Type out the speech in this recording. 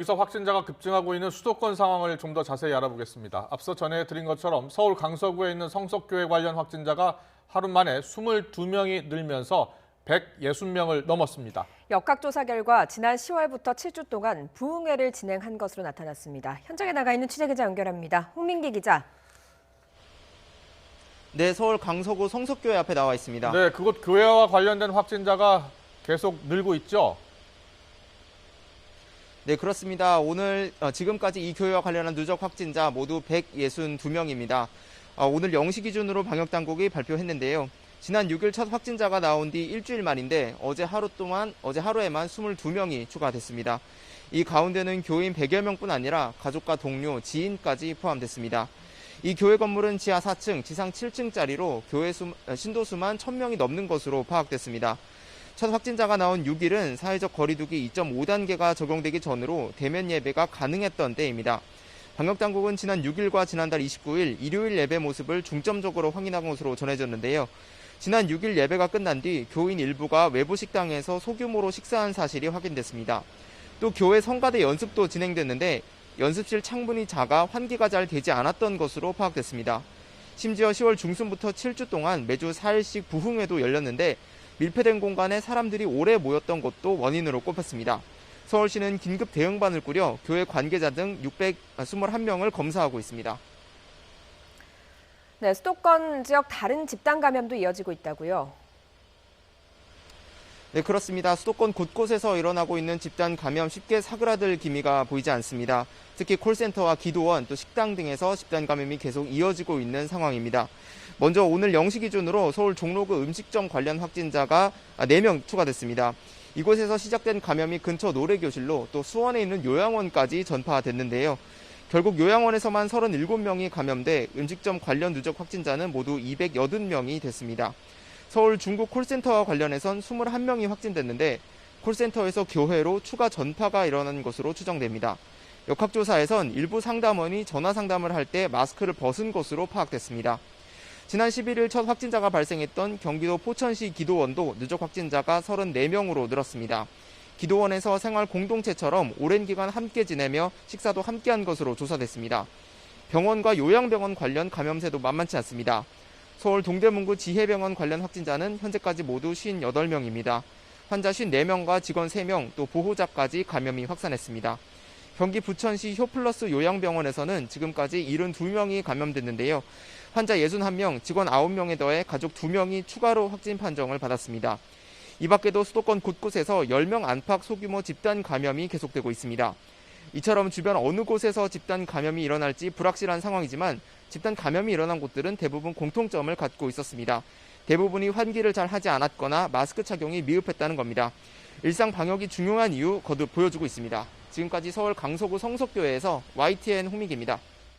여기서 확진자가 급증하고 있는 수도권 상황을 좀 더 자세히 알아보겠습니다. 앞서 전해드린 것처럼 서울 강서구에 있는 성석교회 관련 확진자가 하루 만에 22명이 늘면서 160명을 넘었습니다. 역학조사 결과 지난 10월부터 7주 동안 부흥회를 진행한 것으로 나타났습니다. 현장에 나가 있는 취재기자 연결합니다. 홍민기 기자. 네, 서울 강서구 성석교회 앞에 나와 있습니다. 네, 그곳 교회와 관련된 확진자가 계속 늘고 있죠? 네, 그렇습니다. 지금까지 이 교회와 관련한 누적 확진자 모두 162명입니다. 오늘 0시 기준으로 방역당국이 발표했는데요. 지난 6일 첫 확진자가 나온 뒤 일주일 만인데 어제 하루에만 22명이 추가됐습니다. 이 가운데는 교인 100여 명뿐 아니라 가족과 동료, 지인까지 포함됐습니다. 이 교회 건물은 지하 4층, 지상 7층짜리로 교회 신도 수만 1000명이 넘는 것으로 파악됐습니다. 첫 확진자가 나온 6일은 사회적 거리두기 2.5단계가 적용되기 전으로 대면 예배가 가능했던 때입니다. 방역당국은 지난 6일과 지난달 29일 일요일 예배 모습을 중점적으로 확인한 것으로 전해졌는데요. 지난 6일 예배가 끝난 뒤 교인 일부가 외부 식당에서 소규모로 식사한 사실이 확인됐습니다. 또 교회 성가대 연습도 진행됐는데 연습실 창문이 작아 환기가 잘 되지 않았던 것으로 파악됐습니다. 심지어 10월 중순부터 7주 동안 매주 4일씩 부흥회도 열렸는데 밀폐된 공간에 사람들이 오래 모였던 것도 원인으로 꼽혔습니다. 서울시는 긴급 대응반을 꾸려 교회 관계자 등 621명을 검사하고 있습니다. 네, 수도권 지역 다른 집단 감염도 이어지고 있다고요. 네, 그렇습니다. 수도권 곳곳에서 일어나고 있는 집단 감염 쉽게 사그라들 기미가 보이지 않습니다. 특히 콜센터와 기도원, 또 식당 등에서 집단 감염이 계속 이어지고 있는 상황입니다. 먼저 오늘 0시 기준으로 서울 종로구 음식점 관련 확진자가 4명 추가됐습니다. 이곳에서 시작된 감염이 근처 노래교실로 또 수원에 있는 요양원까지 전파됐는데요. 결국 요양원에서만 37명이 감염돼 음식점 관련 누적 확진자는 모두 280명이 됐습니다. 서울 중구 콜센터와 관련해선 21명이 확진됐는데 콜센터에서 교회로 추가 전파가 일어난 것으로 추정됩니다. 역학조사에선 일부 상담원이 전화 상담을 할 때 마스크를 벗은 것으로 파악됐습니다. 지난 11일 첫 확진자가 발생했던 경기도 포천시 기도원도 누적 확진자가 34명으로 늘었습니다. 기도원에서 생활 공동체처럼 오랜 기간 함께 지내며 식사도 함께한 것으로 조사됐습니다. 병원과 요양병원 관련 감염세도 만만치 않습니다. 서울 동대문구 지혜병원 관련 확진자는 현재까지 모두 58명입니다. 환자 54명과 직원 3명, 또 보호자까지 감염이 확산했습니다. 경기 부천시 효플러스 요양병원에서는 지금까지 72명이 감염됐는데요. 환자 61명, 직원 9명에 더해 가족 2명이 추가로 확진 판정을 받았습니다. 이 밖에도 수도권 곳곳에서 10명 안팎 소규모 집단 감염이 계속되고 있습니다. 이처럼 주변 어느 곳에서 집단 감염이 일어날지 불확실한 상황이지만 집단 감염이 일어난 곳들은 대부분 공통점을 갖고 있었습니다. 대부분이 환기를 잘 하지 않았거나 마스크 착용이 미흡했다는 겁니다. 일상 방역이 중요한 이유 거듭 보여주고 있습니다. 지금까지 서울 강서구 성석교회에서 YTN 홍민기입니다.